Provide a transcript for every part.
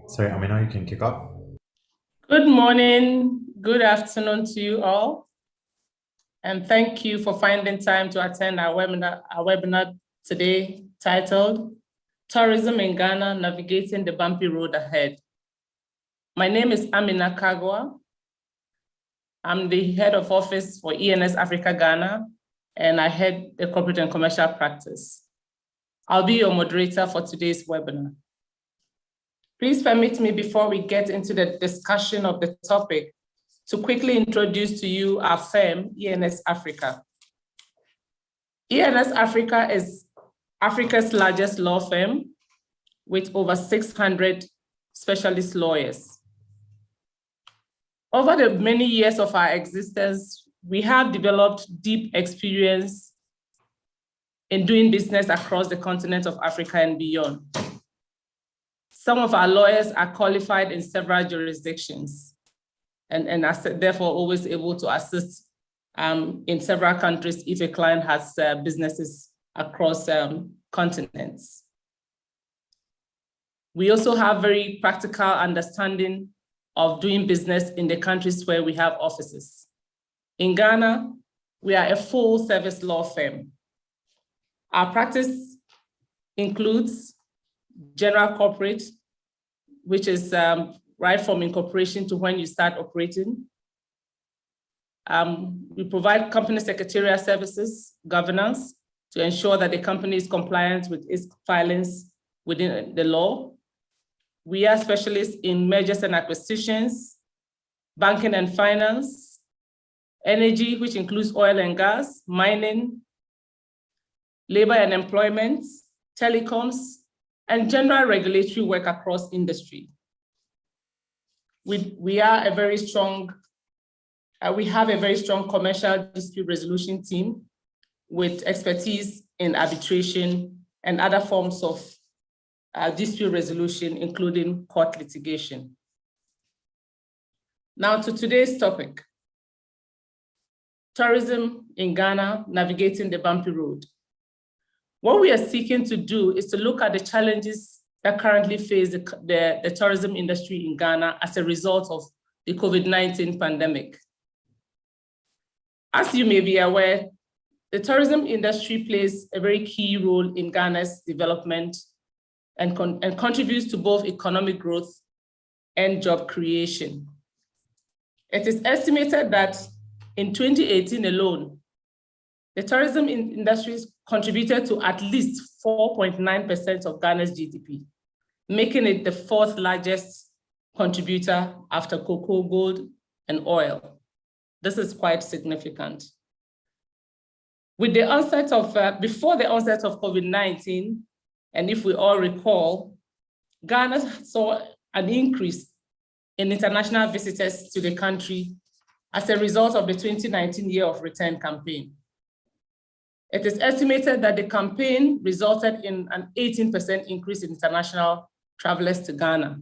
Sorry, Amina, you can kick off. Good morning, good afternoon to you all. And thank you for finding time to attend our webinar today titled Tourism in Ghana, Navigating the Bumpy Road Ahead. My name is Amina Kagwa. I'm the head of office for ENSafrica Ghana, and I head the corporate and commercial practice. I'll be your moderator for today's webinar. Please permit me, before we get into the discussion of the topic, to quickly introduce to you our firm, ENSafrica. ENSafrica is Africa's largest law firm with over 600 specialist lawyers. Over the many years of our existence, we have developed deep experience in doing business across the continent of Africa and beyond. Some of our lawyers are qualified in several jurisdictions and are therefore always able to assist in several countries if a client has businesses across continents. We also have very practical understanding of doing business in the countries where we have offices. In Ghana, we are a full service law firm. Our practice includes general corporate, which is right from incorporation to when you start operating. We provide company secretarial services, governance, to ensure that the company is compliant with its filings within the law. We are specialists in mergers and acquisitions, banking and finance, energy, which includes oil and gas, mining, labor and employment, telecoms, and general regulatory work across industry. We have a very strong commercial dispute resolution team with expertise in arbitration and other forms of dispute resolution, including court litigation. Now to today's topic, tourism in Ghana, navigating the bumpy road. What we are seeking to do is to look at the challenges that currently face the tourism industry in Ghana as a result of the COVID-19 pandemic. As you may be aware, the tourism industry plays a very key role in Ghana's development and contributes to both economic growth and job creation. It is estimated that in 2018 alone, the tourism industry contributed to at least 4.9% of Ghana's GDP, making it the fourth largest contributor after cocoa, gold, and oil. This is quite significant. With the onset of, before the onset of COVID-19, and if we all recall, Ghana saw an increase in international visitors to the country as a result of the 2019 Year of Return campaign. It is estimated that the campaign resulted in an 18% increase in international travelers to Ghana.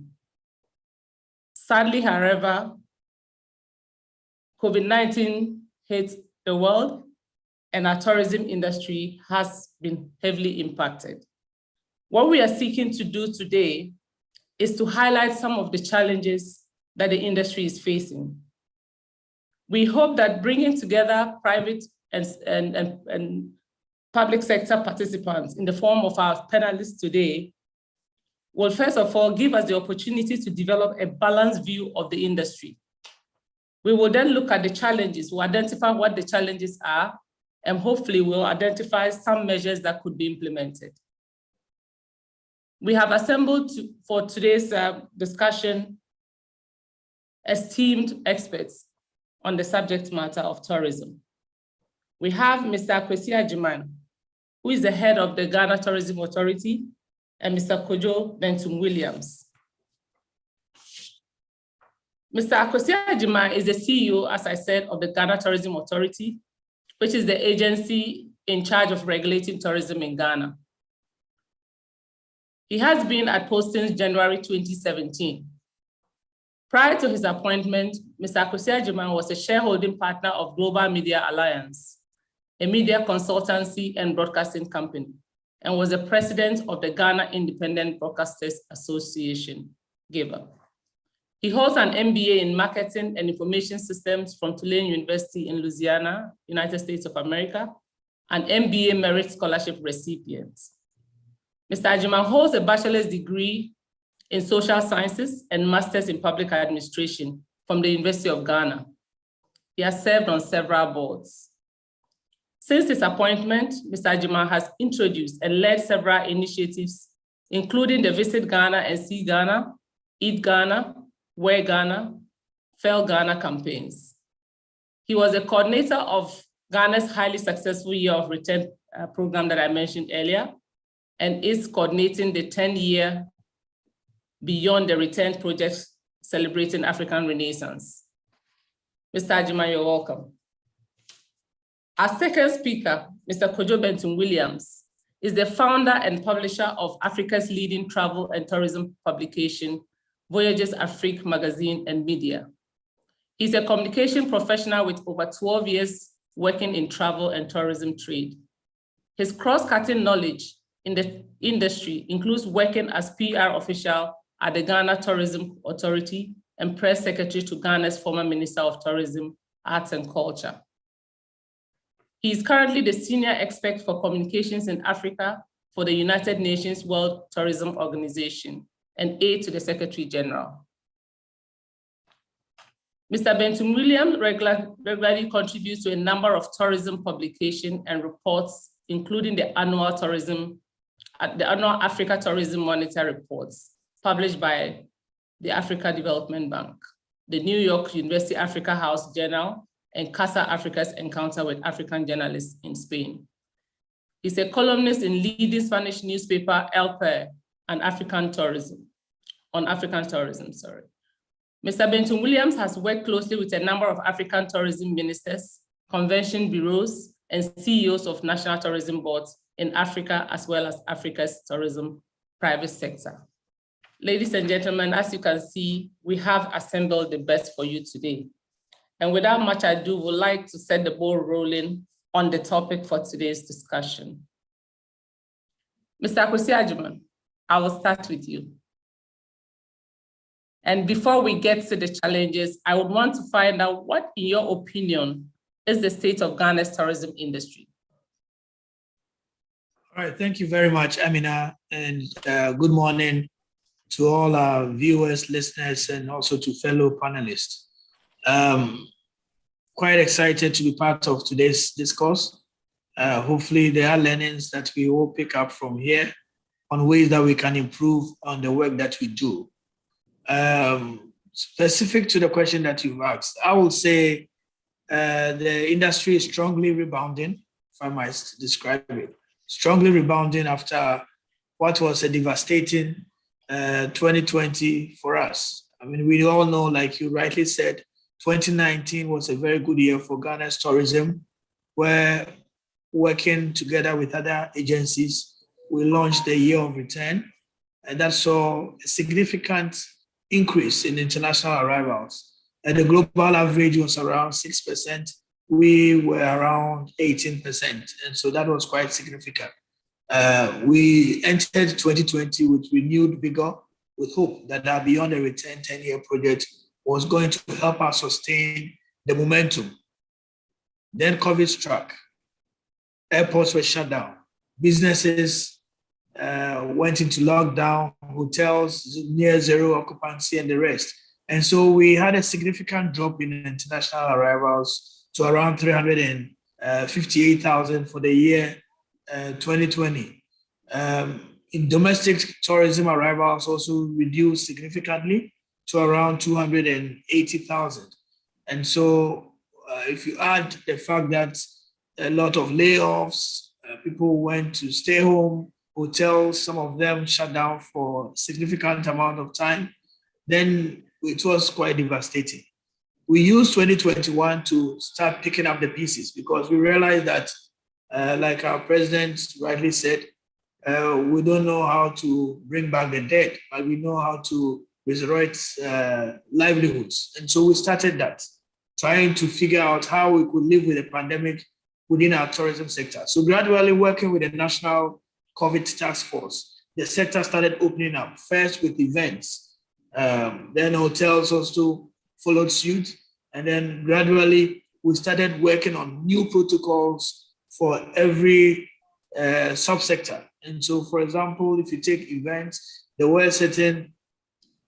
Sadly, however, COVID-19 hit the world and our tourism industry has been heavily impacted. What we are seeking to do today is to highlight some of the challenges that the industry is facing. We hope that bringing together private and public sector participants in the form of our panelists today will first of all give us the opportunity to develop a balanced view of the industry. We will then look at the challenges, we'll identify what the challenges are, and hopefully we'll identify some measures that could be implemented. We have assembled for today's discussion esteemed experts on the subject matter of tourism. We have Mr. Kwesi Ajiman, who is the head of the Ghana Tourism Authority, and Mr. Kojo Benton Williams. Mr. Akosua Ajima is the CEO, as I said, of the Ghana Tourism Authority, which is the agency in charge of regulating tourism in Ghana. He has been at post since January 2017. Prior to his appointment, Mr. Akosua Ajima was a shareholding partner of Global Media Alliance, a media consultancy and broadcasting company, and was the president of the Ghana Independent Broadcasters Association, GIBA. He holds an MBA in Marketing and Information Systems from Tulane University in Louisiana, United States of America, an MBA Merit Scholarship recipient. Mr. Ajima holds a bachelor's degree in Social Sciences and Master's in Public Administration from the University of Ghana. He has served on several boards. Since his appointment, Mr. Ajima has introduced and led several initiatives, including the Visit Ghana and See Ghana, Eat Ghana, Wear Ghana, Fail Ghana campaigns. He was a coordinator of Ghana's highly successful Year of Return program that I mentioned earlier, and is coordinating the 10-year Beyond the Return project celebrating African Renaissance. Mr. Ajima, you're welcome. Our second speaker, Mr. Benton Williams, is the founder and publisher of Africa's leading travel and tourism publication, Voyages Afrique Magazine and Media. He's a communication professional with over 12 years working in travel and tourism trade. His cross-cutting knowledge in the industry includes working as PR official at the Ghana Tourism Authority and press secretary to Ghana's former Minister of Tourism, Arts and Culture. He is currently the senior expert for communications in Africa for the United Nations World Tourism Organization and aide to the Secretary General. Mr. Benton Williams regularly contributes to a number of tourism publications and reports, including the annual Africa Tourism Monitor reports published by the Africa Development Bank, the New York University Africa House Journal, and Casa Africa's Encounter with African Journalists in Spain. He's a columnist in leading Spanish newspaper El País on African tourism. Mr. Benton Williams has worked closely with a number of African tourism ministers, convention bureaus, and CEOs of national tourism boards in Africa, as well as Africa's tourism private sector. Ladies and gentlemen, as you can see, we have assembled the best for you today. And without much ado, we'd like to set the ball rolling on the topic for today's discussion. Mr. Akosua Ajima, I will start with you. And before we get to the challenges, I would want to find out what, in your opinion, is the state of Ghana's tourism industry? All right, thank you very much, Amina, and good morning to all our viewers, listeners, and also to fellow panelists. Quite excited to be part of today's discourse. Hopefully there are learnings that we will pick up from here on ways that we can improve on the work that we do. Specific to the question that you've asked, I will say the industry is strongly rebounding, if I might describe it. Strongly rebounding after what was a devastating 2020 for us. I mean, we all know, like you rightly said, 2019 was a very good year for Ghana's tourism, where working together with other agencies, we launched the Year of Return, and that saw a significant increase in international arrivals. And the global average was around 6%. We were around 18%, and so that was quite significant. We entered 2020 with renewed vigor, with hope that our Beyond the Return 10-year project was going to help us sustain the momentum. Then COVID struck. Airports were shut down. Businesses went into lockdown, hotels near zero occupancy and the rest. And so we had a significant drop in international arrivals to around 358,000 for the year 2020. In domestic tourism arrivals also reduced significantly to around 280,000. And so if you add the fact that a lot of layoffs, people went to stay home, hotels, some of them shut down for a significant amount of time, then it was quite devastating. We used 2021 to start picking up the pieces because we realized that, like our president rightly said, we don't know how to bring back the dead, but we know how to resurrect livelihoods. And so we started that, trying to figure out how we could live with the pandemic within our tourism sector. So gradually working with the National COVID Task Force, the sector started opening up, first with events, then hotels also followed suit. And then gradually we started working on new protocols for every subsector. And so, for example, if you take events, there were certain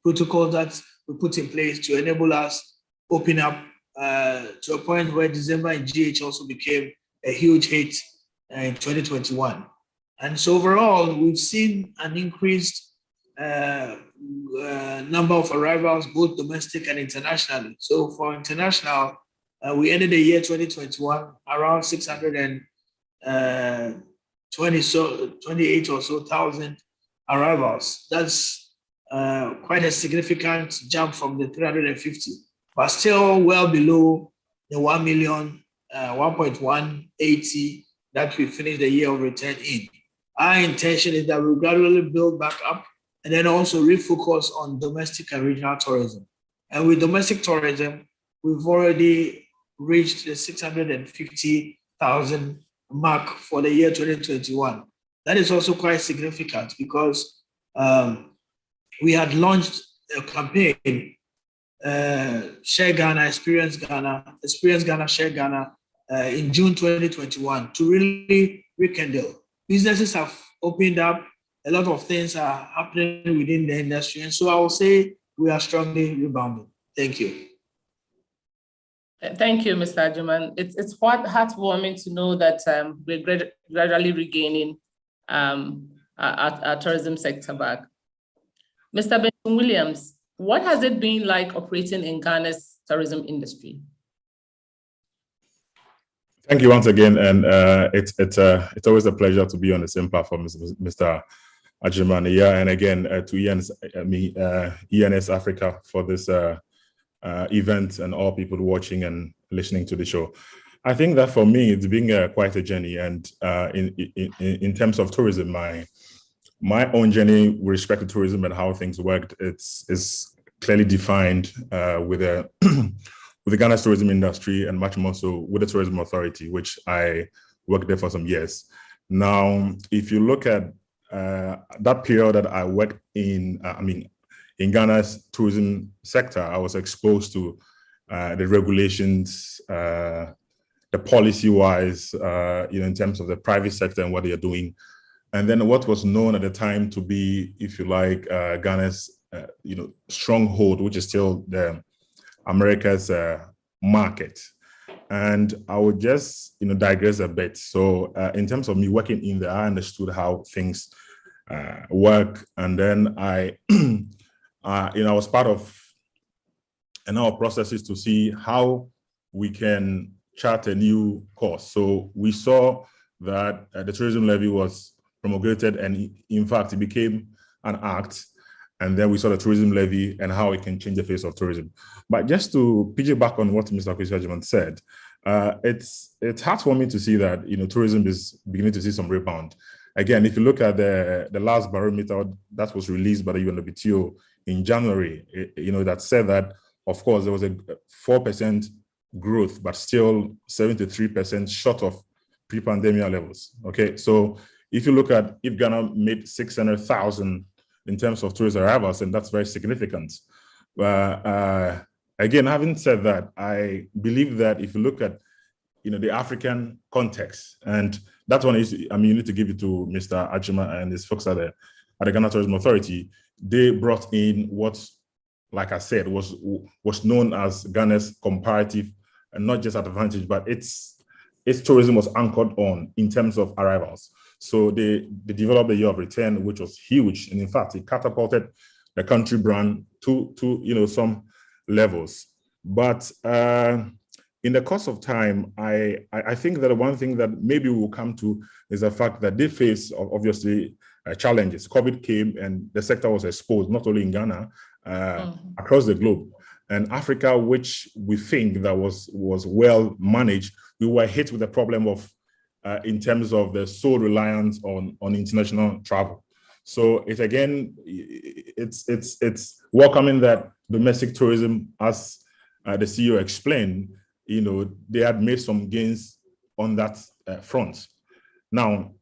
protocols that we put in place to enable us open up to a point where December in GH also became a huge hit in 2021. And so overall, we've seen an increased number of arrivals, both domestic and internationally. So for international, we ended the year 2021 around 628 or so thousand arrivals. That's quite a significant jump from the 350, but still well below the 1 million, 1.180 that we finished the year of return in. Our intention is that we gradually build back up and then also refocus on domestic and regional tourism. And with domestic tourism, we've already reached the 650,000 mark for the year 2021. That is also quite significant because we had launched a campaign, Share Ghana, Experience Ghana, Share Ghana, in June 2021 to really rekindle. Businesses have opened up, a lot of things are happening within the industry. And so I will say we are strongly rebounding. Thank you. Thank you, Mr. Agyemang. It's quite heartwarming to know that we're gradually regaining our tourism sector back. Mr. Benton Williams, what has it been like operating in Ghana's tourism industry? Thank you once again, and it's always a pleasure to be on the same platform as Mr. Agyemang. Yeah, and again to ENSafrica for this event and all people watching and listening to the show. I think that for me it's been quite a journey, and in terms of tourism, my own journey with respect to tourism and how things worked, is clearly defined with the Ghana's tourism industry, and much more so with the Tourism Authority, which I worked there for some years. Now, if you look at that period that I worked in Ghana's tourism sector, I was exposed to the regulations, the policy-wise, in terms of the private sector and what they are doing, and then what was known at the time to be, if you like, Ghana's stronghold, which is still the America's market. And I would just digress a bit. So in terms of me working in there, I understood how things work, and then I was part of our processes to see how we can chart a new course. So we saw that the tourism levy was promulgated, and in fact it became an act. And then we saw the tourism levy and how it can change the face of tourism. But just to piggyback on what Mr. Agyemang said, it's heartwarming to see that tourism is beginning to see some rebound. Again, if you look at the last barometer that was released by the UNWTO in January, that said that, of course, there was a 4% growth, but still 73% short of pre-pandemic levels. Okay, so if you look at if Ghana made 600,000 in terms of tourist arrivals, and that's very significant. Again, having said that, I believe that if you look at the African context, and that one is, you need to give it to Mr. Agyemang and his folks at the Ghana Tourism Authority. They brought in what, like I said, was known as Ghana's comparative, and not just advantage, but its tourism was anchored on in terms of arrivals. So they developed the year of return, which was huge, and in fact, it catapulted the country brand to some levels. But in the course of time, I think that one thing that maybe we'll come to is the fact that they face obviously challenges. COVID came and the sector was exposed not only in Ghana, across the globe. And Africa, which we think that was well managed, we were hit with the problem of, in terms of the sole reliance on international travel. So it's welcoming that domestic tourism, as the CEO explained, they had made some gains on that front. Now,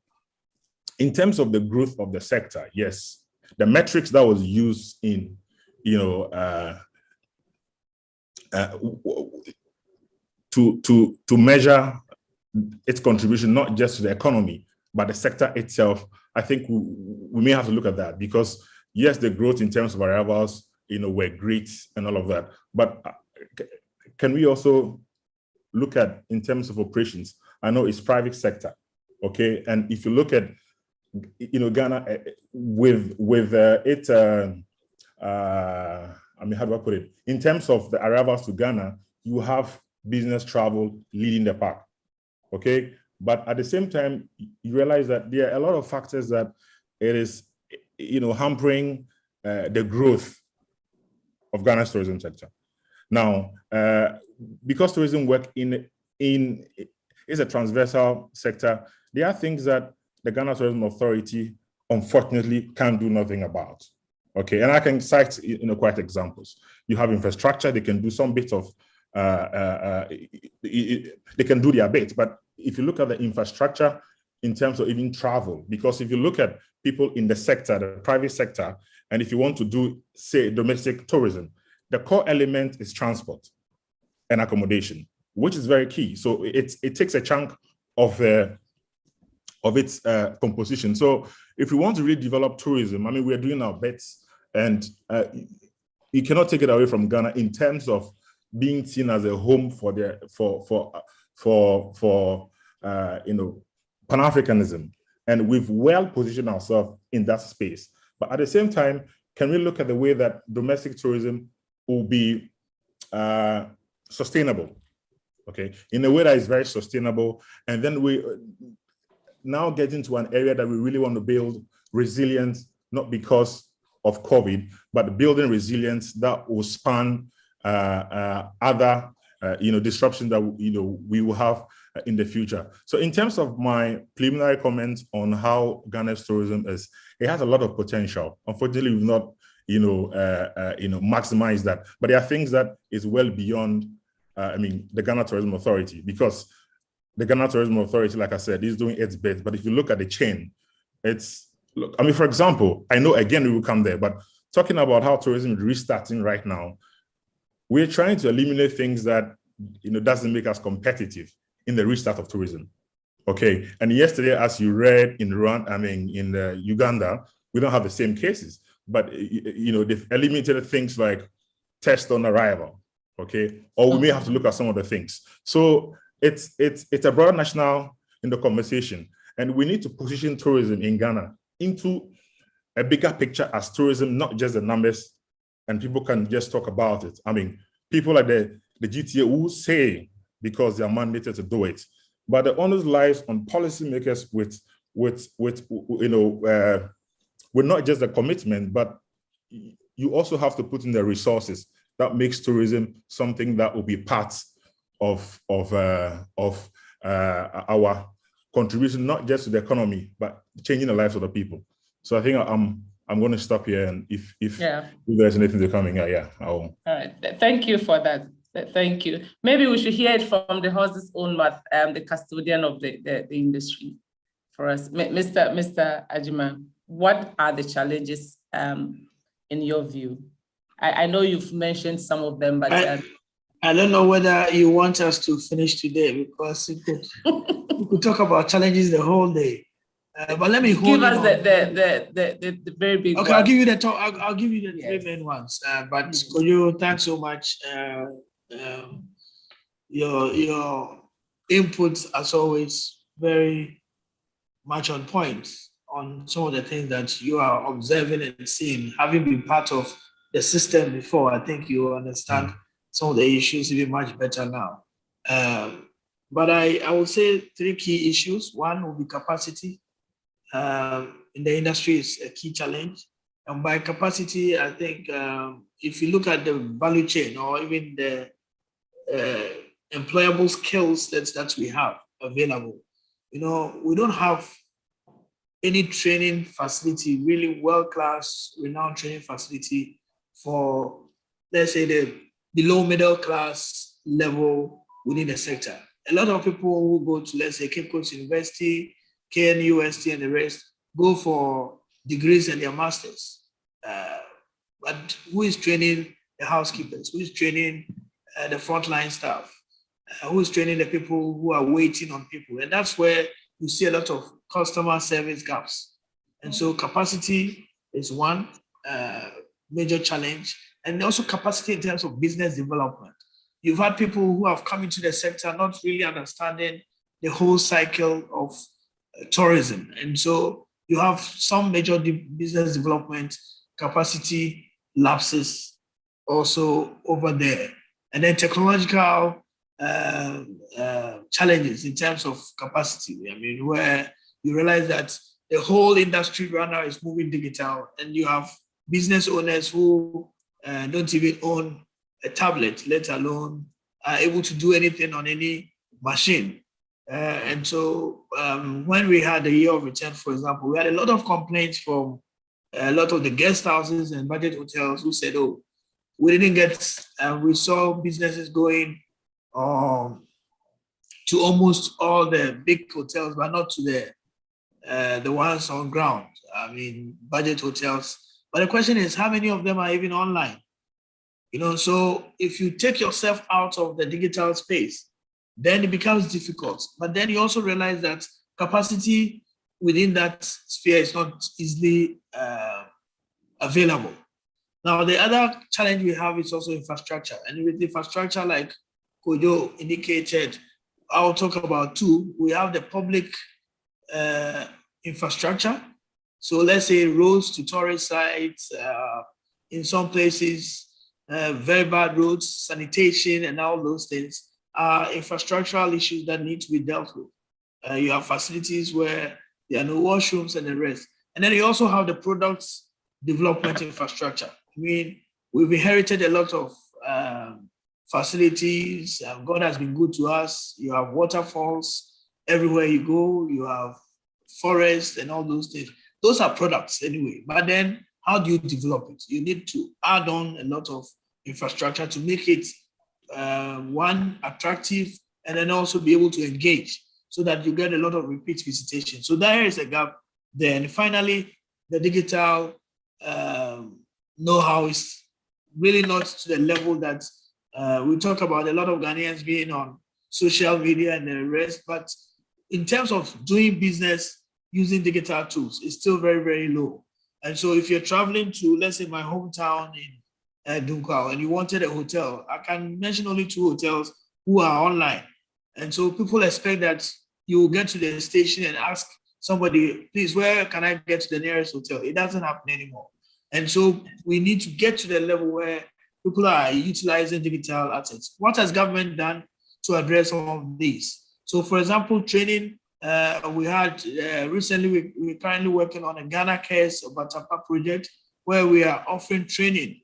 in terms of the growth of the sector, yes, the metrics that was used in, to measure its contribution, not just to the economy, but the sector itself, I think we may have to look at that, because yes, the growth in terms of arrivals, were great and all of that. But can we also look at in terms of operations? I know it's private sector, okay? And if you look at, Ghana with it, how do I put it? In terms of the arrivals to Ghana, you have business travel leading the pack, okay? But at the same time, you realize that there are a lot of factors that it is, hampering the growth of Ghana's tourism sector. Now, because tourism work is a transversal sector, there are things that the Ghana Tourism Authority, unfortunately, can't do nothing about. Okay, and I can cite, quite examples. You have infrastructure; they can do some bit of, they can do their bit. But if you look at the infrastructure in terms of even travel, because if you look at people in the sector, the private sector, and if you want to do, say, domestic tourism, the core element is transport and accommodation, which is very key. So it takes a chunk of its composition. So if we want to really develop tourism, we're doing our bets, and you cannot take it away from Ghana in terms of being seen as a home for Pan-Africanism, and we've well positioned ourselves in that space. But at the same time, can we look at the way that domestic tourism will be sustainable? Okay, in a way that is very sustainable, and then we now get into an area that we really want to build resilience, not because of COVID, but building resilience that will span other, disruptions that, we will have in the future. So in terms of my preliminary comments on how Ghana's tourism is, it has a lot of potential. Unfortunately, we've not, maximized that, but there are things that is well beyond, the Ghana Tourism Authority, because the Ghana Tourism Authority, like I said, is doing its bit. But if you look at the chain, for example, I know again we will come there, but talking about how tourism is restarting right now, we're trying to eliminate things that doesn't make us competitive in the restart of tourism. Okay, and yesterday, as you read in Uganda, we don't have the same cases, but they've eliminated things like test on arrival. Okay, or we may have to look at some of the things. So it's a broad national conversation, and we need to position tourism in Ghana into a bigger picture as tourism, not just the numbers, and people can just talk about it. People like the GTA will say because they are mandated to do it, but the onus lies on policymakers with not just the commitment, but you also have to put in the resources that makes tourism something that will be part of our contribution, not just to the economy, but changing the lives of the people. So I think I'm going to stop here, and if there's anything to coming, I will. All right, thank you for that. Thank you. Maybe we should hear it from the horse's own mouth, the custodian of the industry, for us, Mr. Ajima. What are the challenges in your view? I know you've mentioned some of them, but I don't know whether you want us to finish today, because we could talk about challenges the whole day. But let me give us the very big. Okay, I'll give you the top. I'll give you the three main ones. But Cody, thanks so much. Your inputs, as always, very much on point on some of the things that you are observing and seeing. Having been part of the system before, I think you understand some of the issues even much better now. But I would say three key issues. One will be capacity. In the industry is a key challenge. And by capacity, I think if you look at the value chain or even the employable skill sets that we have available, we don't have any training facility, really world-class, renowned training facility for, let's say, the below middle class level within the sector. A lot of people who go to, let's say, Cape Coast University, KNUST, and the rest go for degrees and their masters. But who is training the housekeepers? Who is training the frontline staff? Who is training the people who are waiting on people? And that's where you see a lot of customer service gaps. And so capacity is one major challenge, and also capacity in terms of business development. You've had people who have come into the sector not really understanding the whole cycle of tourism. And so you have some major business development capacity lapses also over there. And then technological challenges in terms of capacity. I mean, where you realize that the whole industry right now is moving digital, and you have business owners who don't even own a tablet, let alone are able to do anything on any machine. And so when we had the year of return, for example, we had a lot of complaints from a lot of the guest houses and budget hotels who said, oh, we didn't get, we saw businesses going to almost all the big hotels, but not to the ones on ground. I mean, budget hotels. But the question is, how many of them are even online? So if you take yourself out of the digital space, then it becomes difficult. But then you also realize that capacity within that sphere is not easily available. Now, the other challenge we have is also infrastructure. And with infrastructure, like Kojo indicated, I'll talk about TUE. We have the public infrastructure. So let's say roads to tourist sites, in some places, very bad roads, sanitation, and all those things are infrastructural issues that need to be dealt with. You have facilities where there are no washrooms and the rest. And then you also have the products development infrastructure. I mean, we've inherited a lot of facilities. God has been good to us. You have waterfalls everywhere you go. You have forests and all those things. Those are products anyway. But then how do you develop it? You need to add on a lot of infrastructure to make it, one, attractive, and then also be able to engage so that you get a lot of repeat visitation. So there is a gap there. And finally, the digital know-how is really not to the level that we talk about a lot of Ghanaians being on social media and the rest, but in terms of doing business using digital tools, it's still very, very low. And so if you're traveling to, let's say, my hometown in Dunkwa, and you wanted a hotel, I can mention only 2 hotels who are online. And so people expect that you will get to the station and ask somebody, please, where can I get to the nearest hotel? It doesn't happen anymore. And so we need to get to the level where people are utilizing digital assets. What has government done to address all of these? So for example, training, we had recently, we're currently working on a Ghana Cares Batapa project where we are offering training.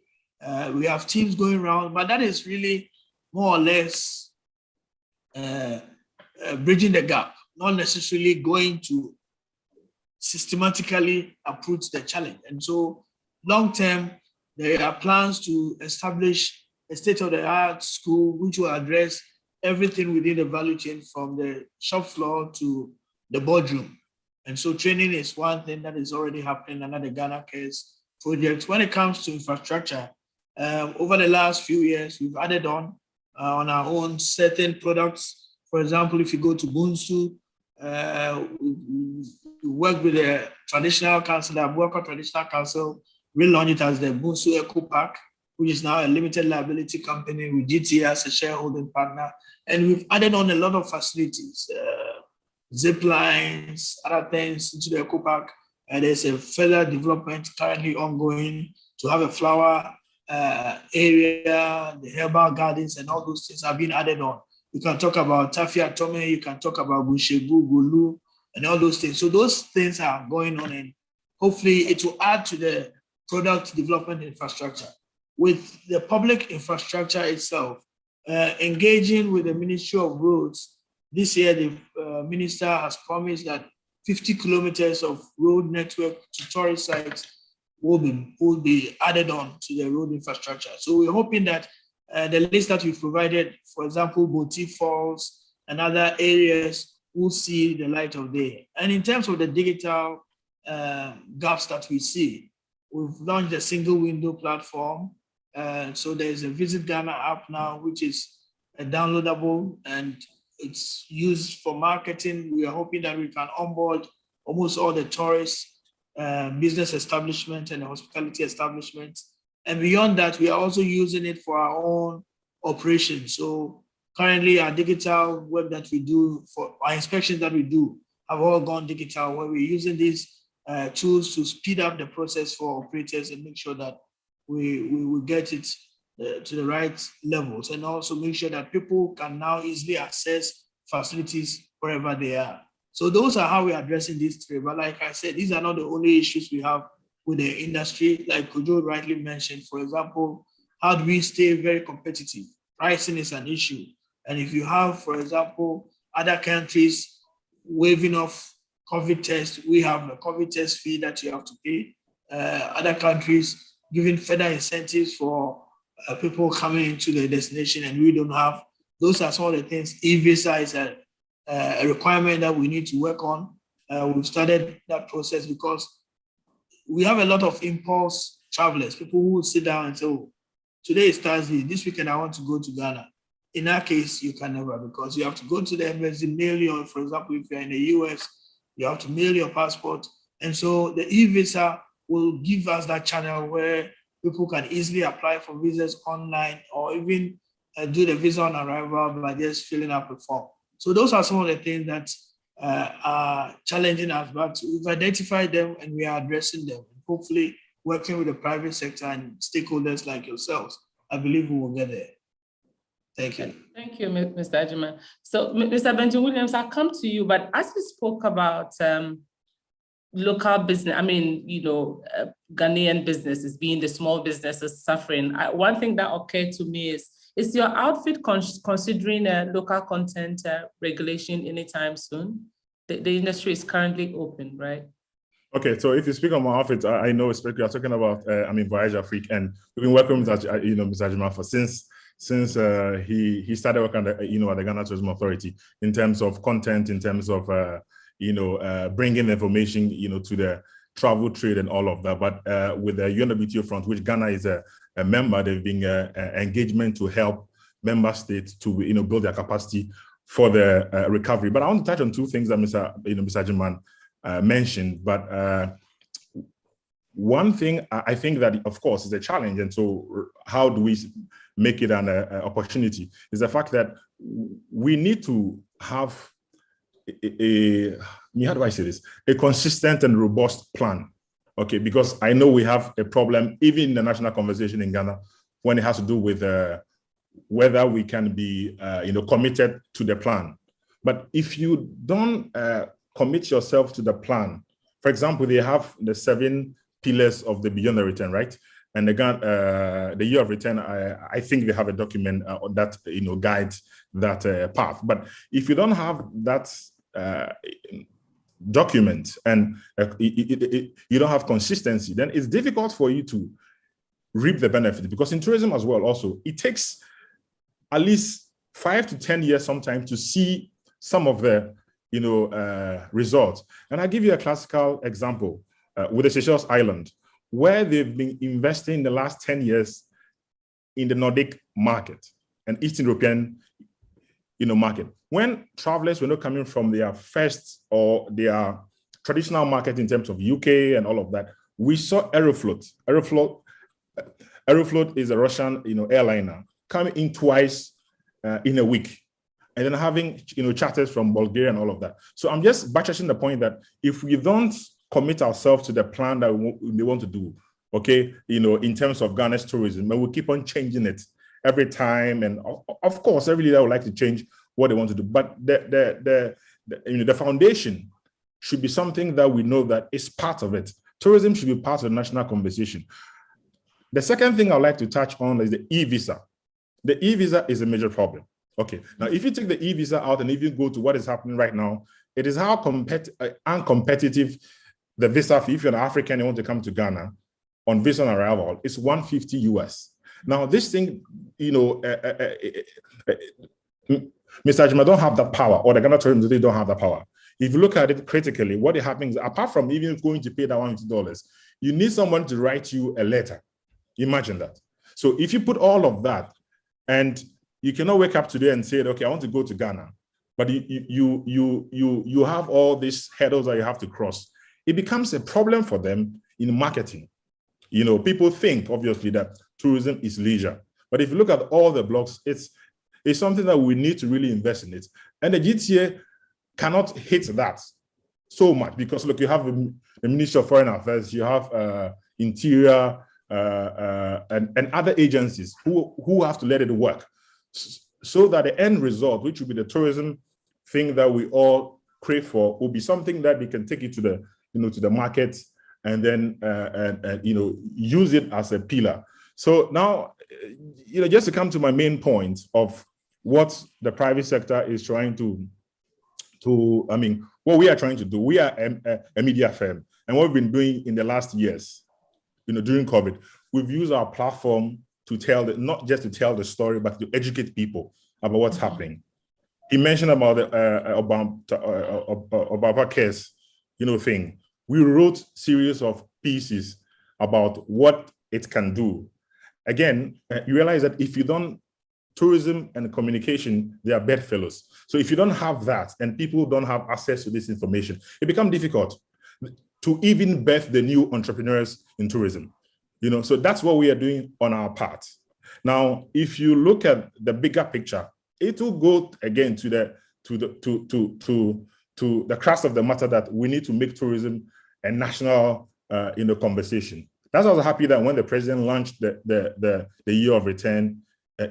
We have teams going around, but that is really more or less bridging the gap, not necessarily going to systematically approach the challenge. And so long term, there are plans to establish a state-of-the-art school which will address everything within the value chain from the shop floor to the boardroom. And so training is one thing that is already happening under the Ghana Cares project. When it comes to infrastructure, over the last few years, we've added on our own certain products. For example, if you go to Bunsu, we work with the traditional council, the Abuaka Traditional Council, relaunch it as the Bunsu Eco Park, which is now a limited liability company with GT as a shareholding partner. And we've added on a lot of facilities, zip lines, other things into the Eco Park. And there's a further development currently ongoing to have a flower area, the herbal gardens, and all those things have been added on. You can talk about Tafia Tome, you can talk about Bushebu, Gulu, and all those things. So those things are going on, and hopefully it will add to the product development infrastructure. with the public infrastructure itself, engaging with the Ministry of Roads. This year, the minister has promised that 50 kilometers of road network to tourist sites will be added on to the road infrastructure. So we're hoping that the list that we've provided, for example, Boti Falls and other areas, will see the light of day. And in terms of the digital gaps that we see, we've launched a single window platform. So there's a Visit Ghana app now, which is downloadable and it's used for marketing. We are hoping that we can onboard almost all the tourist business establishments and hospitality establishments. And beyond that, we are also using it for our own operations. So currently our digital web that we do for our inspections that we do have all gone digital, where we're using these tools to speed up the process for operators and make sure that we will get it to the right levels, and also make sure that people can now easily access facilities wherever they are. So those are how we're addressing these three. But like I said, these are not the only issues we have with the industry. Like Kojo rightly mentioned, for example, how do we stay very competitive? Pricing is an issue. And if you have, for example, other countries waiving off COVID tests, we have a COVID test fee that you have to pay. Other countries giving further incentives for people coming into the destination, and we don't have. Those are some of the things. E-visa is a requirement that we need to work on. We've started that process because we have a lot of impulse travelers, people who sit down and say, oh, today is Thursday, this weekend I want to go to Ghana. In that case, you can never, because you have to go to the embassy, mail your, for example, if you're in the US, you have to mail your passport. And so the e-visa will give us that channel where people can easily apply for visas online, or even do the visa on arrival by just filling up a form. So those are some of the things that are challenging us, but we've identified them and we are addressing them. Hopefully, working with the private sector and stakeholders like yourselves, I believe we will get there. Thank you. Thank you, Mr. Agyemang. So, Mr. Benton Williams, I'll come to you, but as you spoke about local business, I mean, Ghanaian businesses, being the small businesses suffering, one thing that occurred to me is your outfit considering a local content regulation anytime soon? The industry is currently open, right? Okay, so if you speak on my outfit, I know especially you're talking about, Voyage Afrique, and we've been working with, Mr. Agyemang for since he started working at the Ghana Tourism Authority in terms of content, in terms of bringing information, to the travel trade and all of that. But with the UNWTO front, which Ghana is a member, there've been engagement to help member states to build their capacity for the recovery. But I want to touch on two things that Mr. Agyemang mentioned. But one thing I think that, of course, is a challenge, and so how do we make it an opportunity, is the fact that we need to have how do I say this? A consistent and robust plan, okay? Because I know we have a problem, even in the national conversation in Ghana, when it has to do with whether we can be, committed to the plan. But if you don't commit yourself to the plan, for example, they have the 7 pillars of the Beyond the Return, right? And again, the year of return, I think they have a document that guides that path. But if you don't have that document and you don't have consistency, then it's difficult for you to reap the benefit. Because in tourism as well, also, it takes at least 5 to 10 years sometimes to see some of the results. And I'll give you a classical example with the Seychelles Island, where they've been investing in the last 10 years in the Nordic market and Eastern European market. When travelers were not coming from their first or their traditional market in terms of UK and all of that, we saw Aeroflot. Aeroflot is a Russian airliner coming in twice in a week, and then having charters from Bulgaria and all of that. So I'm just buttressing the point that if we don't commit ourselves to the plan that we want to do, okay, in terms of Ghana's tourism, and we'll keep on changing it every time. And of course, every leader would like to change what they want to do, but the foundation should be something that we know that is part of it. Tourism should be part of the national conversation. The second thing I'd like to touch on is the e-visa. The e-visa is a major problem. Okay, now if you take the e-visa out and even go to what is happening right now, it is how uncompetitive the visa fee, if you're an African and you want to come to Ghana on visa on arrival, it's $150 US. Now this thing, you know, Mr. Ajima don't have that power, or the Ghana tourism they don't have that power. If you look at it critically, what happens, apart from even going to pay that $150, you need someone to write you a letter. Imagine that. So if you put all of that, and you cannot wake up today and say, okay, I want to go to Ghana, but you have all these hurdles that you have to cross. It becomes a problem for them in marketing. You know, people think obviously that tourism is leisure, but if you look at all the blogs, it's something that we need to really invest in it. And the GTA cannot hit that so much because look, you have the Ministry of Foreign Affairs, you have Interior, and other agencies who have to let it work so that the end result, which will be the tourism thing that we all crave for, will be something that they can take it to the, you know, to the market and then, you know, use it as a pillar. So now, you know, just to come to my main point of what the private sector is trying to I mean, what we are trying to do, we are a media firm, and what we've been doing in the last years, you know, during COVID, we've used our platform to tell not just to tell the story, but to educate people about what's happening. He mentioned about the about case, you know, thing. We wrote series of pieces about what it can do. Again, you realize that if you don't, tourism and communication, they are bedfellows. So if you don't have that and people don't have access to this information, it becomes difficult to even birth the new entrepreneurs in tourism. You know, so that's what we are doing on our part. Now, if you look at the bigger picture, it will go again to the crux of the matter that we need to make tourism a national you know, conversation. That's why I was happy that when the president launched the year of return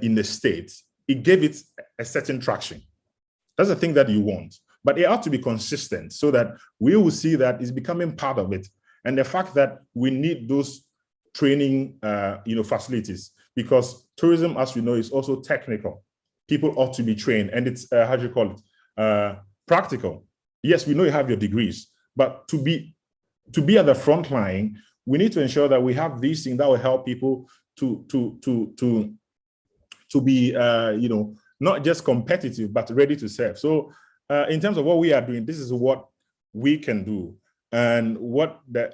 in the States, it gave it a certain traction. That's the thing that you want, but it ought to be consistent so that we will see that it's becoming part of it. And the fact that we need those training, you know, facilities, because tourism, as we know, is also technical. People ought to be trained, and it's how do you call it? Practical. Yes, we know you have your degrees, but to be at the front line, we need to ensure that we have these things that will help people to be, you know, not just competitive, but ready to serve. So in terms of what we are doing, this is what we can do. And what the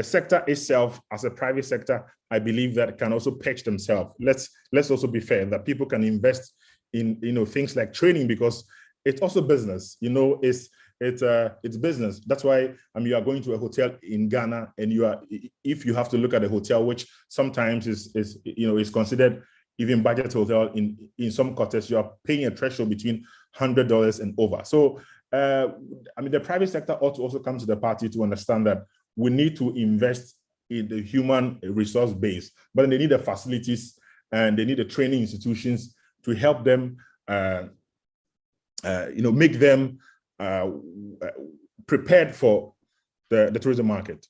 sector itself, as a private sector, I believe that can also patch themselves. Let's also be fair that people can invest in, you know, things like training, because it's also business. You know, it's business. That's why you are going to a hotel in Ghana, and if you have to look at a hotel, which sometimes is you know, is considered even budget hotel in some quarters, you are paying a threshold between $100 and over. So I mean, the private sector ought to also come to the party to understand that we need to invest in the human resource base, but they need the facilities and they need the training institutions to help them, you know, make them prepared for the tourism market.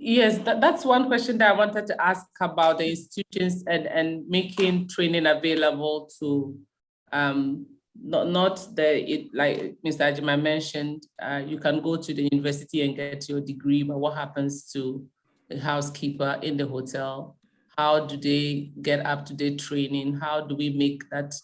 Yes, that's one question that I wanted to ask about the institutions and making training available to not like Mr. Ajima mentioned, you can go to the university and get your degree, but what happens to the housekeeper in the hotel? How do they get up-to-date training? How do we make that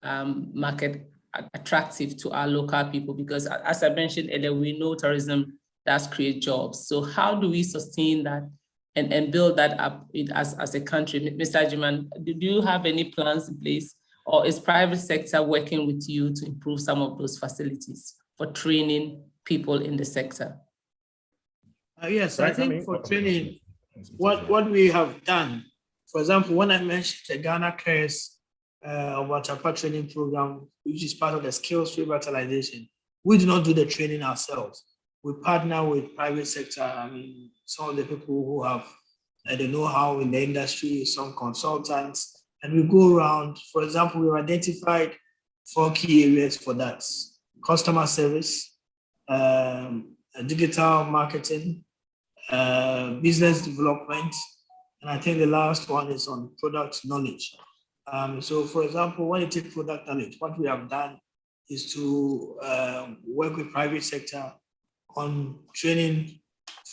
market attractive to our local people? Because as I mentioned earlier, we know tourism does create jobs. So how do we sustain that and build that up as a country? Mr. Ajima, do you have any plans in place, or is private sector working with you to improve some of those facilities for training people in the sector? Yes, I think for training, what we have done, for example, when I mentioned the Ghana Cares Watapa training program, which is part of the skills revitalization, we do not do the training ourselves. We partner with private sector. I mean, some of the people who have the know-how in the industry, some consultants, and we go around. For example, we've identified 4 key areas for that: customer service, digital marketing, business development, And I think the last one is on product knowledge. So for example, when you take product knowledge, what we have done is to work with private sector on training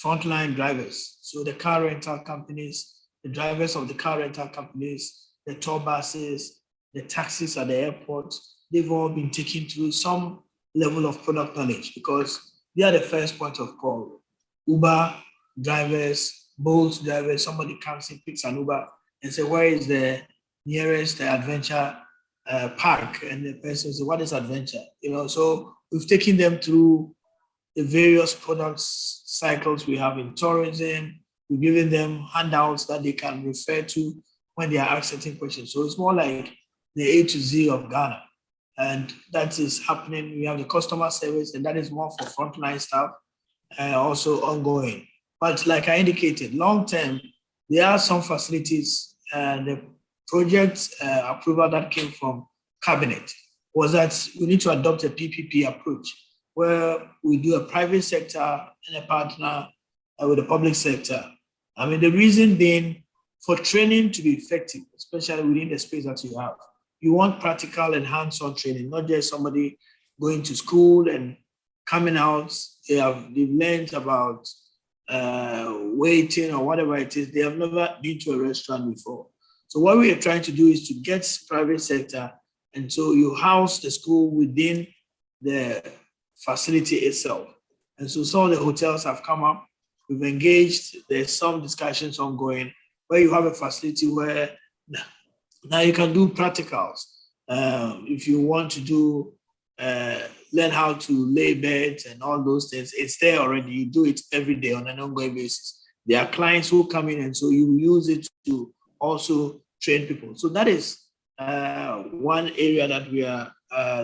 frontline drivers. So the car rental companies, the drivers of the car rental companies, the tour buses, the taxis at the airport, they've all been taken through some level of product knowledge because they are the first point of call. Uber drivers, Bolt drivers, somebody comes in, picks an Uber and say, where is the nearest adventure park? And the person says, what is adventure? So we've taken them through the various products cycles we have in tourism. We're giving them handouts that they can refer to when they are asked certain questions. So it's more like the A to Z of Ghana. And that is happening. We have the customer service, and that is more for frontline staff, also ongoing. But like I indicated, long term, there are some facilities. The project approval that came from cabinet was that we need to adopt a PPP approach, where we do a private sector and a partner with the public sector. I mean, the reason being for training to be effective, especially within the space that you have, you want practical and hands-on training, not just somebody going to school and coming out. They've learned about waiting or whatever it is. They have never been to a restaurant before. So what we are trying to do is to get private sector, and so you house the school within the facility itself. And so some of the hotels have come up. We've engaged. There's some discussions ongoing where you have a facility where now you can do practicals. If you want to do learn how to lay beds and all those things, it's there already. You do it every day on an ongoing basis. There are clients who come in, and so you use it to also train people. So that is one area that we are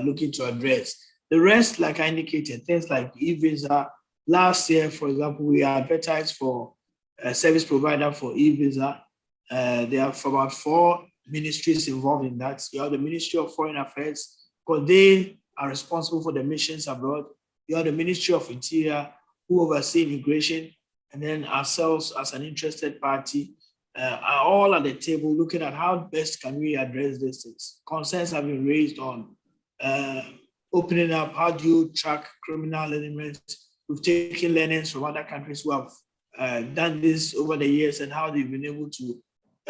looking to address. The rest, like I indicated, things like e-visa. Last year, for example, we advertised for a service provider for e-visa. There are about 4 ministries involved in that. You have the Ministry of Foreign Affairs, because they are responsible for the missions abroad. You have the Ministry of Interior, who oversee immigration, and then ourselves as an interested party are all at the table looking at how best can we address these things. Concerns have been raised on opening up, how do you track criminal elements? We've taken learnings from other countries who have done this over the years and how they've been able to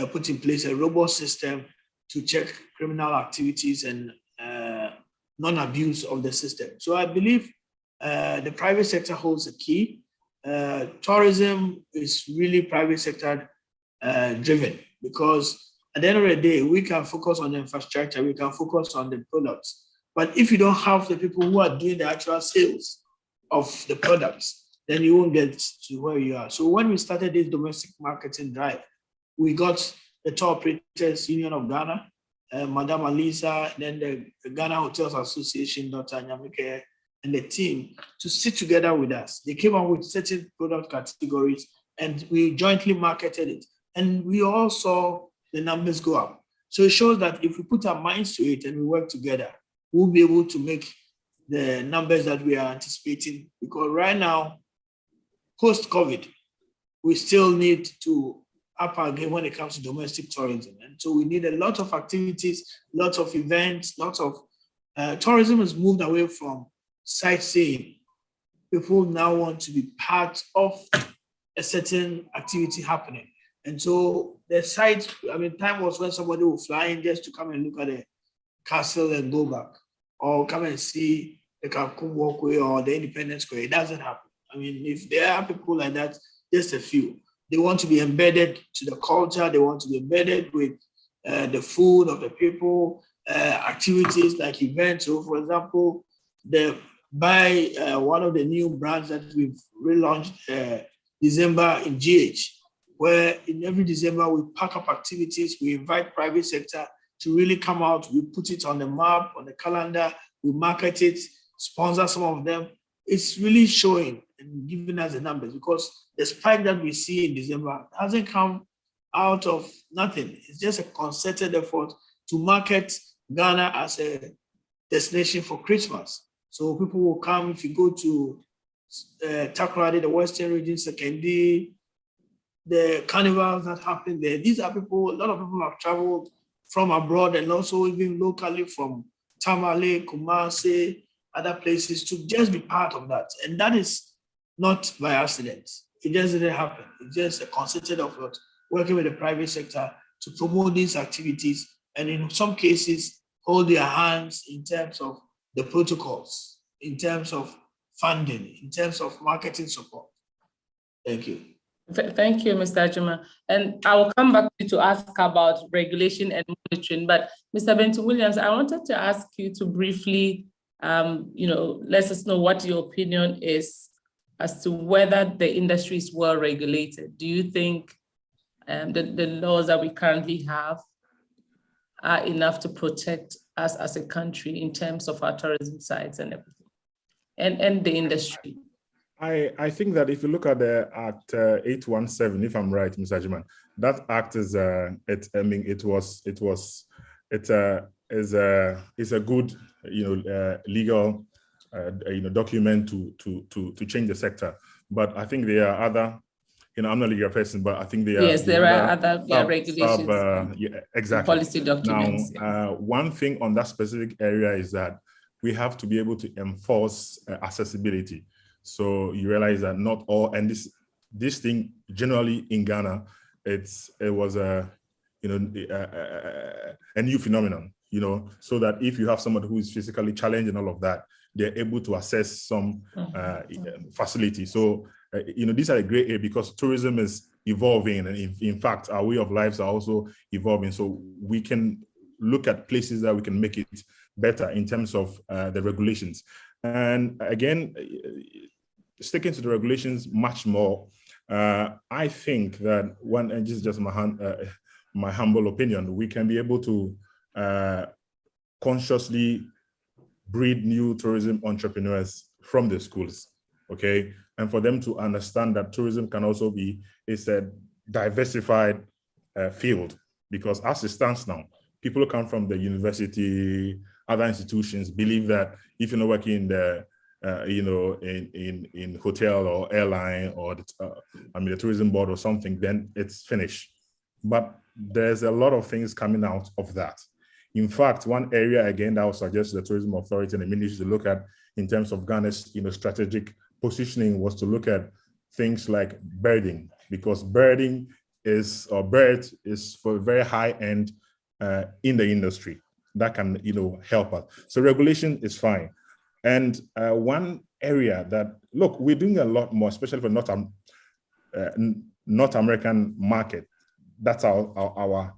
put in place a robust system to check criminal activities and non-abuse of the system. So I believe the private sector holds a key. Tourism is really private sector driven, because at the end of the day, we can focus on the infrastructure, we can focus on the products. But if you don't have the people who are doing the actual sales of the products, then you won't get to where you are. So when we started this domestic marketing drive, we got the Tour Operators Union of Ghana, Madam Alisa, then the Ghana Hotels Association, Dr. Nyamike, and the team to sit together with us. They came up with certain product categories and we jointly marketed it. And we all saw the numbers go up. So it shows that if we put our minds to it and we work together, we'll be able to make the numbers that we are anticipating. Because right now, post-COVID, we still need to up our game when it comes to domestic tourism. And so we need a lot of activities, lots of events, lots of tourism has moved away from sightseeing. People now want to be part of a certain activity happening. And so the site, I mean, time was when somebody would fly in just to come and look at the castle and go back, or come and see the Cancun walkway or the Independence Square. It doesn't happen. I mean, if there are people like that, just a few. They want to be embedded to the culture. They want to be embedded with the food of the people, activities like events. So for example, one of the new brands that we've relaunched December in GH, where in every December we pack up activities, we invite private sector to really come out, we put it on the map, on the calendar, we market it, sponsor some of them. It's really showing and giving us the numbers, because the spike that we see in December hasn't come out of nothing. It's just a concerted effort to market Ghana as a destination for Christmas. So people will come. If you go to Takoradi, the Western region, Sekendi, the carnivals that happen there. These are people, a lot of people have traveled from abroad and also even locally from Tamale, Kumasi, other places to just be part of that. And that is not by accident. It just didn't happen. It's just a concerted effort working with the private sector to promote these activities and in some cases hold their hands in terms of the protocols, in terms of funding, in terms of marketing support. Thank you. Thank you, Mr. Ajuma. And I will come back to ask about regulation and monitoring. But Mr. Benton Williams, I wanted to ask you to briefly, let us know what your opinion is as to whether the industry is well regulated. Do you think the laws that we currently have are enough to protect us as a country in terms of our tourism sites and everything, and the industry? I think that if you look at the Act 817, if I'm right, Mr. Ajuma, that act is it's a good legal document to change the sector. But I think there are other, I'm not a legal person, but I think there are other regulations, exactly, policy documents. Now, one thing on that specific area is that we have to be able to enforce accessibility. So you realize that not all, and this thing generally in Ghana, it was a new phenomenon, so that if you have somebody who is physically challenged and all of that, they're able to access some facility. So these are a great area because tourism is evolving, and in fact, our way of lives are also evolving. So we can look at places that we can make it better in terms of the regulations. And again, sticking to the regulations much more, I think that and this is just my humble opinion, we can be able to consciously breed new tourism entrepreneurs from the schools, okay? And for them to understand that tourism can also be a diversified field, because as it stands now, people who come from the university, other institutions believe that if you're not working in the in hotel or airline or the tourism board or something, then it's finished. But there's a lot of things coming out of that. In fact, one area again that I would suggest the Tourism Authority and the ministry to look at in terms of Ghana's strategic positioning was to look at things like birding, because bird is for a very high end in the industry that can help us. So regulation is fine. And one area that, look, we're doing a lot more, especially for North American market. That's our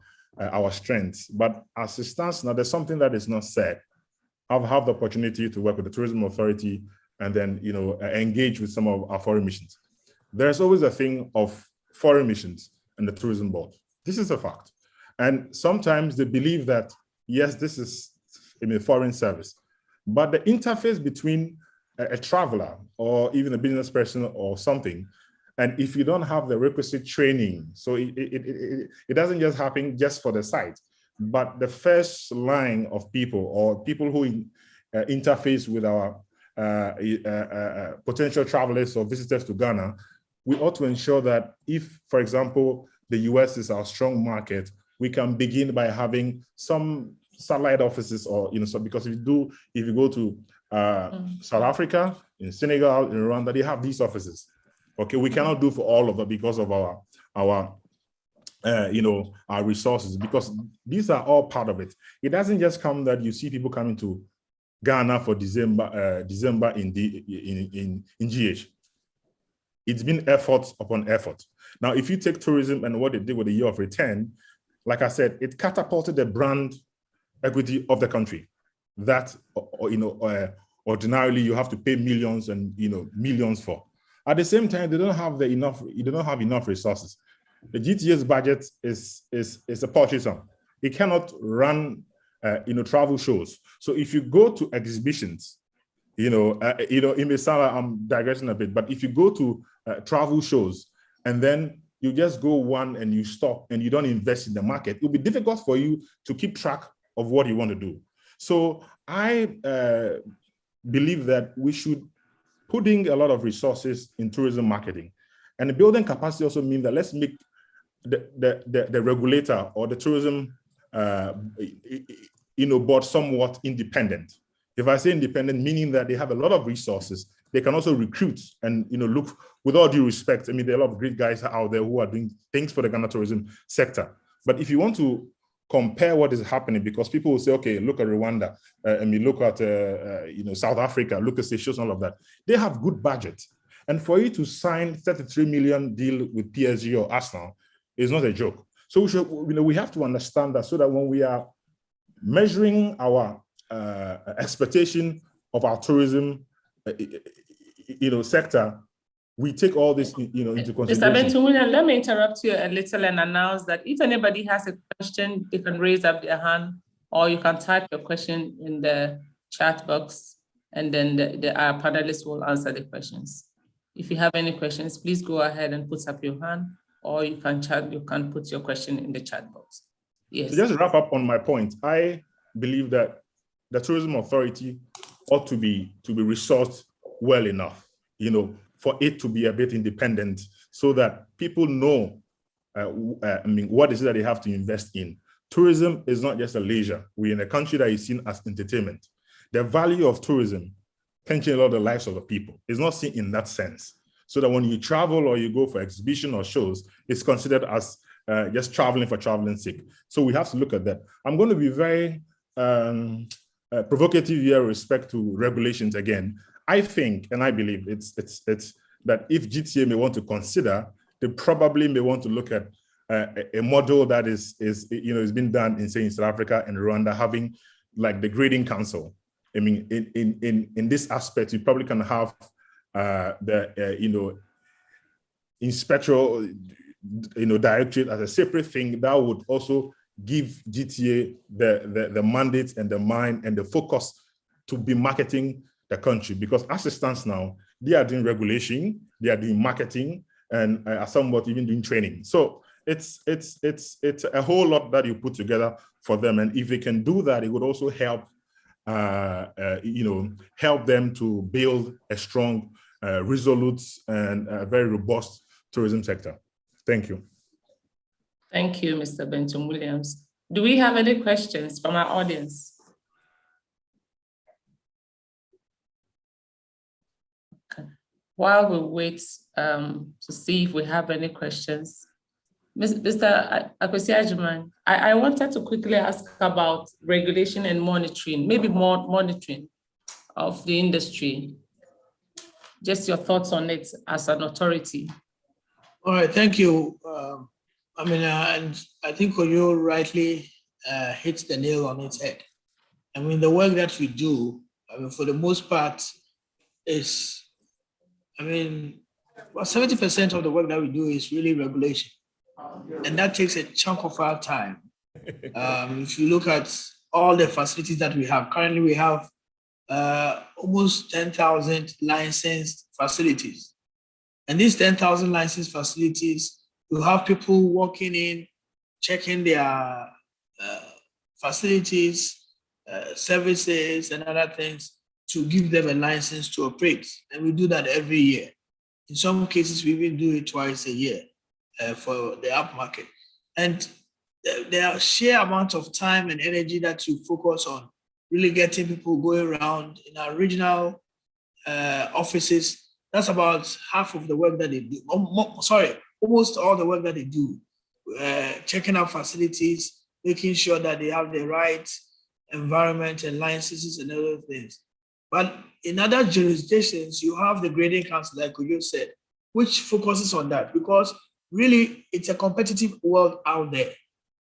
strength. But as it stands now, there's something that is not said. I've had the opportunity to work with the Tourism Authority and then engage with some of our foreign missions. There's always a thing of foreign missions and the tourism board. This is a fact. And sometimes they believe that, yes, this is a foreign service. But the interface between a traveler or even a business person or something, and if you don't have the requisite training, so it doesn't just happen just for the site, but the first line of people or people who interface with our potential travelers or visitors to Ghana, we ought to ensure that if, for example, the US is our strong market, we can begin by having some satellite offices, or so because if you go to South Africa, in Senegal, in Rwanda, they have these offices. Okay, we cannot do for all of it because of our resources, because these are all part of it. It doesn't just come that you see people coming to Ghana for December in GH. It's been effort upon effort. Now, if you take tourism and what they did with the year of return, like I said, it catapulted the brand equity of the country that ordinarily you have to pay millions and millions for. At the same time, they don't have enough resources. The GTA's budget is a paltry sum. It cannot run travel shows. So if you go to exhibitions, it may sound like I'm digressing a bit, but if you go to travel shows and then you just go one and you stop and you don't invest in the market, it'll be difficult for you to keep track of what you want to do. So I believe that we should put in a lot of resources in tourism marketing. And the building capacity also means that let's make the regulator or the tourism board somewhat independent. If I say independent, meaning that they have a lot of resources, they can also recruit and look, with all due respect, I mean, there are a lot of great guys out there who are doing things for the Ghana tourism sector. But if you want to compare what is happening, because people will say, okay, look at Rwanda, look at South Africa, look at Seychelles, all of that. They have good budget. And for you to sign 33 million deal with PSG or Arsenal is not a joke. So we have to understand that, so that when we are measuring our expectation of our tourism sector, we take all this into consideration. Mr. Benton William, let me interrupt you a little and announce that if anybody has a question, they can raise up their hand, or you can type your question in the chat box, and then our panelists will answer the questions. If you have any questions, please go ahead and put up your hand, or you can put your question in the chat box. Yes. So just to wrap up on my point, I believe that the tourism authority ought to be resourced well enough, for it to be a bit independent, so that people know what is it that they have to invest in. Tourism is not just a leisure. We're in a country that is seen as entertainment. The value of tourism can change a lot of the lives of the people. It's not seen in that sense. So that when you travel or you go for exhibition or shows, it's considered as just traveling for traveling's sake. So we have to look at that. I'm going to be very provocative here with respect to regulations again. I think, and I believe it's that if GTA may want to consider, they probably may want to look at a model that is been done in South Africa and Rwanda, having like the grading council. I mean, in this aspect, you probably can have the inspectoral directorate as a separate thing that would also give GTA the mandate and the mind and the focus to be marketing the country, because as it stands now, they are doing regulation, they are doing marketing, and are somewhat even doing training. So it's a whole lot that you put together for them, and if they can do that, it would also help help them to build a strong, resolute, and very robust tourism sector. Thank you. Thank you, Mr. Benton Williams. Do we have any questions from our audience? Okay. While we wait to see if we have any questions, Mr. Akwesi Agyemang, I wanted to quickly ask about regulation and monitoring, maybe more monitoring of the industry. Just your thoughts on it as an authority. All right, thank you. And I think you rightly hit the nail on its head. I mean, the work that we do, for the most part, is, 70% of the work that we do is really regulation. And that takes a chunk of our time. If you look at all the facilities that we have, currently we have almost 10,000 licensed facilities. And these 10,000 licensed facilities, you have people walking in, checking their facilities, services, and other things to give them a license to operate. And we do that every year. In some cases, we even do it twice a year for the app market. And there are sheer amounts of time and energy that you focus on really getting people going around in our regional offices. That's about half of the work that they do. Almost all the work that they do. Checking out facilities, making sure that they have the right environment and licenses and other things. But in other jurisdictions, you have the grading council, like you said, which focuses on that, because really it's a competitive world out there.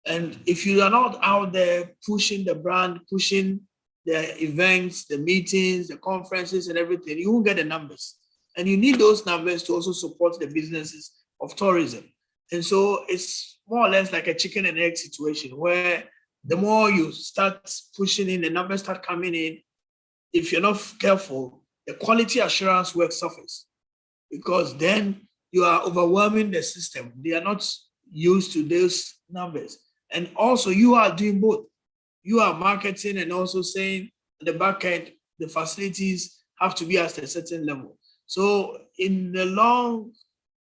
And if you are not out there pushing the brand, pushing the events, the meetings, the conferences and everything, you won't get the numbers. And you need those numbers to also support the businesses of tourism. And so it's more or less like a chicken and egg situation, where the more you start pushing in, the numbers start coming in. If you're not careful, the quality assurance work suffers, because then you are overwhelming the system. They are not used to those numbers. And also you are doing both. You are marketing and also saying at the back end, the facilities have to be at a certain level. So in the long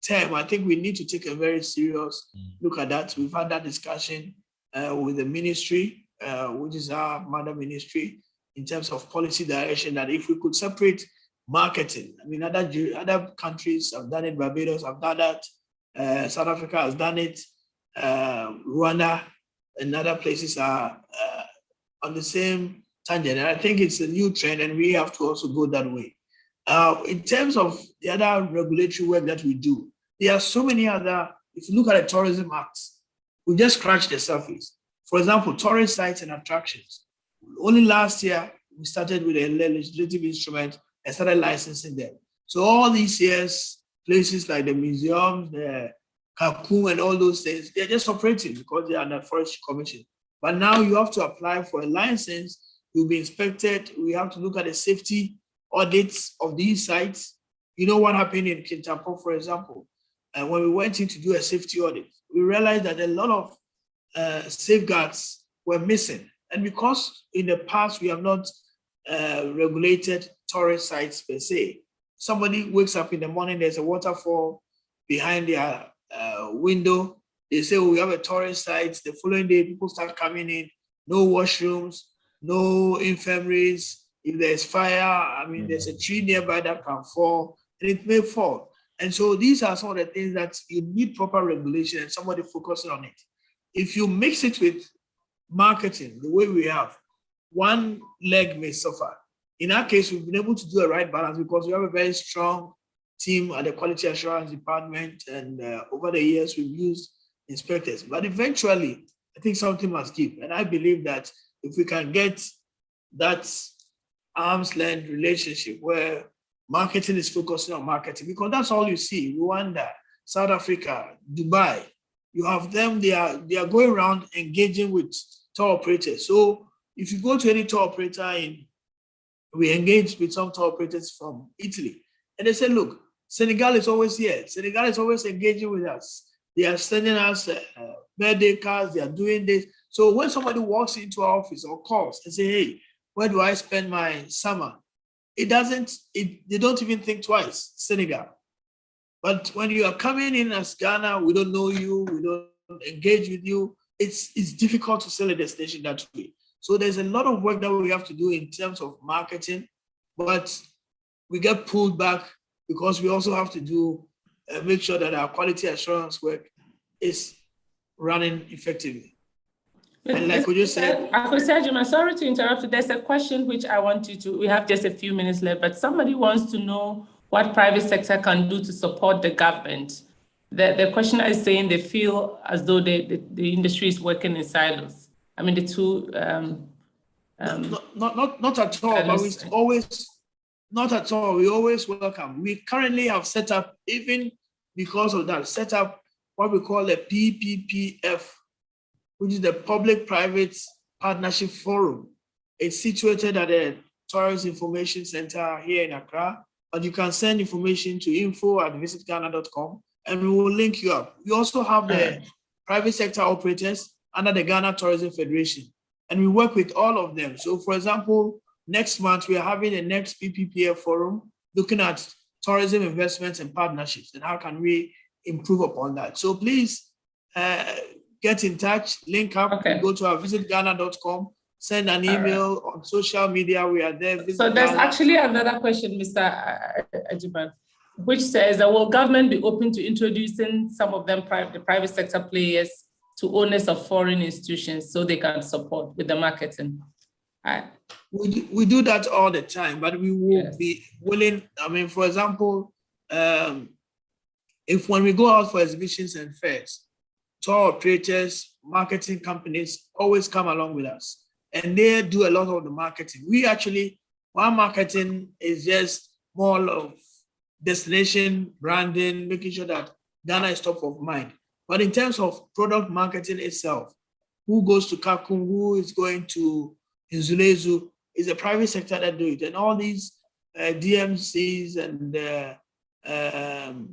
term, I think we need to take a very serious look at that. We've had that discussion with the ministry, which is our mother ministry, in terms of policy direction, that if we could separate marketing, I mean, other countries have done it, Barbados have done that, South Africa has done it, Rwanda and other places are on the same tangent. And I think it's a new trend and we have to also go that way. In terms of the other regulatory work that we do, there are so many other, if you look at the Tourism Act, we just scratched the surface. For example, tourist sites and attractions. Only last year, we started with a legislative instrument and started licensing them. So all these years, places like the museums, the Kakum and all those things, they're just operating because they are under Forestry Commission. But now you have to apply for a license, you'll be inspected, we have to look at the safety audits of these sites. You know what happened in Kintampo, for example, and when we went in to do a safety audit, we realized that a lot of safeguards were missing. And because in the past we have not regulated tourist sites per se, somebody wakes up in the morning, there's a waterfall behind their window. They say, oh, we have a tourist site. The following day, people start coming in, no washrooms, no infirmaries. If there's fire, I mean, there's a tree nearby that can fall, and it may fall. And so these are some of the things that you need proper regulation and somebody focusing on it. If you mix it with marketing, the way we have, one leg may suffer. In our case, we've been able to do a right balance because we have a very strong team at the Quality Assurance Department, and over the years, we've used inspectors. But eventually, I think something must give. And I believe that if we can get that arm's length relationship where marketing is focusing on marketing, because that's all you see. Rwanda, South Africa, Dubai, you have them, they are going around engaging with tour operators. So if you go to any tour operator, we engage with some tour operators from Italy, and they say, look, Senegal is always here. Senegal is always engaging with us. They are sending us birthday cards, they are doing this. So when somebody walks into our office or calls and say, hey, where do I spend my summer? They don't even think twice, Senegal. But when you are coming in as Ghana, we don't know you, we don't engage with you, it's difficult to sell a destination that way. So there's a lot of work that we have to do in terms of marketing, but we get pulled back because we also have to make sure that our quality assurance work is running effectively. And like we just said, I'm sorry to interrupt you. There's a question which I want you to, we have just a few minutes left, but somebody wants to know what private sector can do to support the government. The questioner is saying they feel as though the industry is working in silos. I mean, the two... not at all, but we always, not at all, we always welcome. We currently have set up, even because of that, set up what we call a PPPF, which is the Public-Private Partnership Forum. It's situated at the Tourist Information Center here in Accra, but you can send information to info@visitghana.com and we will link you up. We also have the private sector operators under the Ghana Tourism Federation, and we work with all of them. So for example, next month, we are having a next PPPF forum looking at tourism investments and partnerships and how can we improve upon that. So please get in touch, link up, go to our visitghana.com, send an email on social media. We are there. So there's actually another question, Mr. Ajiman, which says, will government be open to introducing some of them, the private sector players, to owners of foreign institutions so they can support with the marketing? We do that all the time, but we will be willing. I mean, for example, if when we go out for exhibitions and fairs, tour operators, marketing companies always come along with us, and they do a lot of the marketing. We actually, our marketing is just more of destination branding, making sure that Ghana is top of mind. But in terms of product marketing itself, who goes to Kakum, who is going to Nzulezu, is a private sector that do it. And all these DMCs and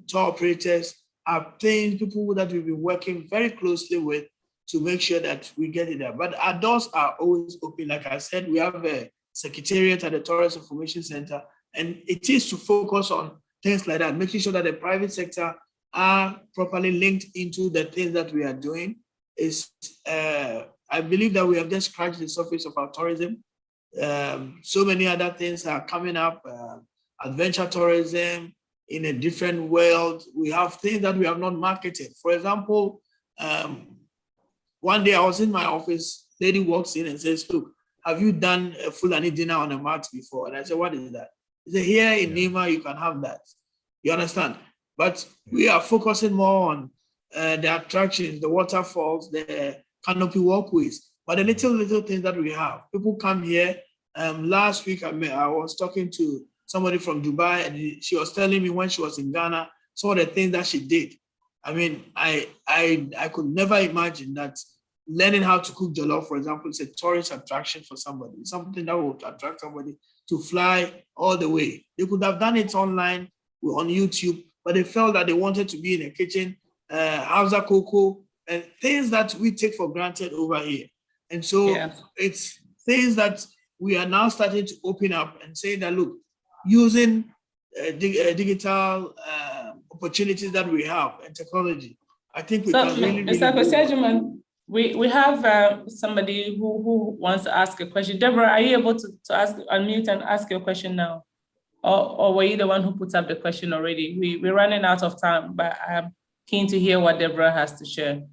tour operators are people that we've been working very closely with to make sure that we get it there. But our doors are always open. Like I said, we have a secretariat at the Tourist Information Center, and it is to focus on things like that, making sure that the private sector are properly linked into the things that we are doing. I believe that we have just scratched the surface of our tourism. So many other things are coming up, adventure tourism in a different world. We have things that we have not marketed. For example, one day I was in my office, lady walks in and says, look, have you done a Fulani dinner on a mat before? And I said, what is that? He said, here in Nima, you can have that. You understand? But we are focusing more on the attractions, the waterfalls, the canopy walkways, but the little things that we have. People come here. Last week, I was talking to somebody from Dubai, and she was telling me when she was in Ghana, some of the things that she did. I mean, I could never imagine that learning how to cook jollof, for example, is a tourist attraction for somebody, something that would attract somebody to fly all the way. They could have done it online on YouTube, but they felt that they wanted to be in a kitchen, Hausa cocoa, and things that we take for granted over here. And so it's things that we are now starting to open up and say that, look, using digital opportunities that we have and technology, I think we can really, Mr. Kosyajiman, we have somebody who wants to ask a question. Deborah, are you able to unmute and ask your question now? Or were you the one who put up the question already? We're running out of time, but I'm keen to hear what Deborah has to share.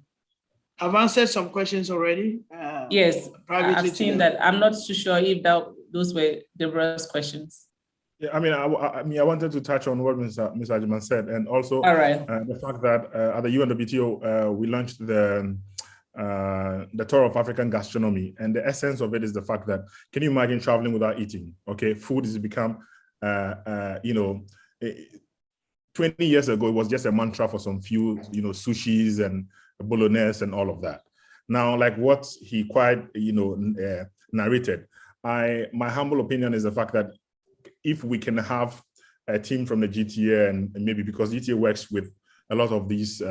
I've answered some questions already. Yes, I've seen that. I'm not too sure if those were Deborah's questions. Yeah, I mean, I wanted to touch on what Mr. Ajiman said, and also the fact that at the UNWTO we launched the tour of African gastronomy, and the essence of it is the fact that, can you imagine traveling without eating? Okay, food has become, 20 years ago it was just a mantra for some few, sushis and bolognese and all of that. Now, like what he quite, narrated, my humble opinion is the fact that if we can have a team from the GTA, and maybe because GTA works with a lot of these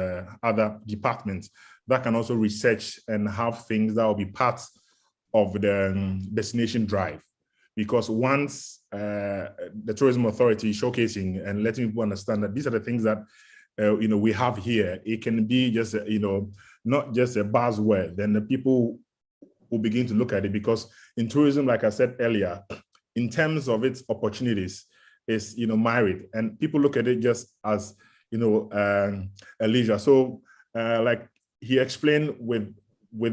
other departments, that can also research and have things that will be part of the destination drive. Because once the tourism authority is showcasing and letting people understand that these are the things that we have here, it can be just not just a buzzword. Then the people will begin to look at it, because in tourism, like I said earlier, in terms of its opportunities, is married, and people look at it just as a leisure. So like he explained with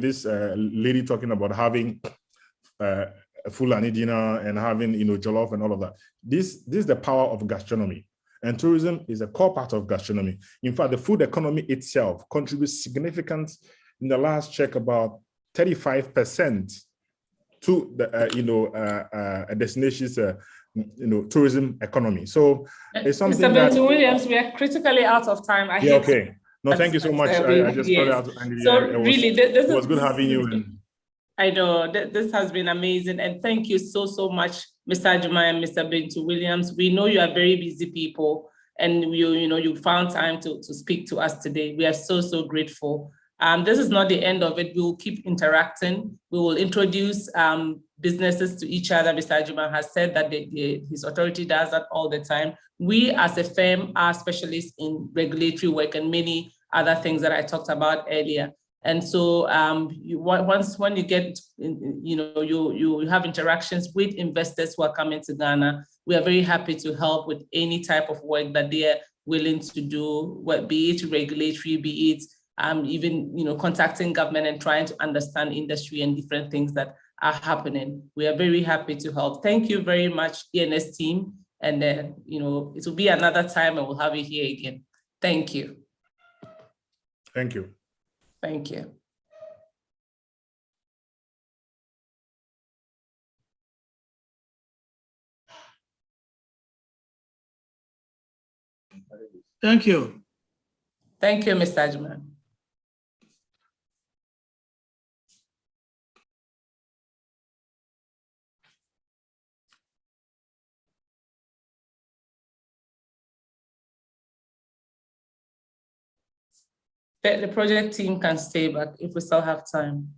this lady talking about having a Fulani dinner and having jollof and all of that. This is the power of gastronomy, and tourism is a core part of gastronomy. In fact, the food economy itself contributes significant, in the last check, about 35% to the a destination's tourism economy. So it's something Mr. Benton Williams, we are critically out of time. Okay. No, thank you so much. I just thought out. So really, this was good having you. I know this has been amazing, and thank you so much, Mr. Ajuma and Mr. Benton Williams. We know you are very busy people, and you found time to speak to us today. We are so grateful. This is not the end of it. We will keep interacting. We will introduce businesses to each other. Mr. Ajuma has said that his authority does that all the time. We as a firm are specialists in regulatory work and many other things that I talked about earlier. And so when you get, you have interactions with investors who are coming to Ghana, we are very happy to help with any type of work that they are willing to do, be it regulatory, be it even contacting government and trying to understand industry and different things that are happening. We are very happy to help. Thank you very much, ENS team. And then, it will be another time and we'll have you here again. Thank you. Thank you. Thank you. Thank you. Thank you, Mr. Ajman. The project team can stay back if we still have time.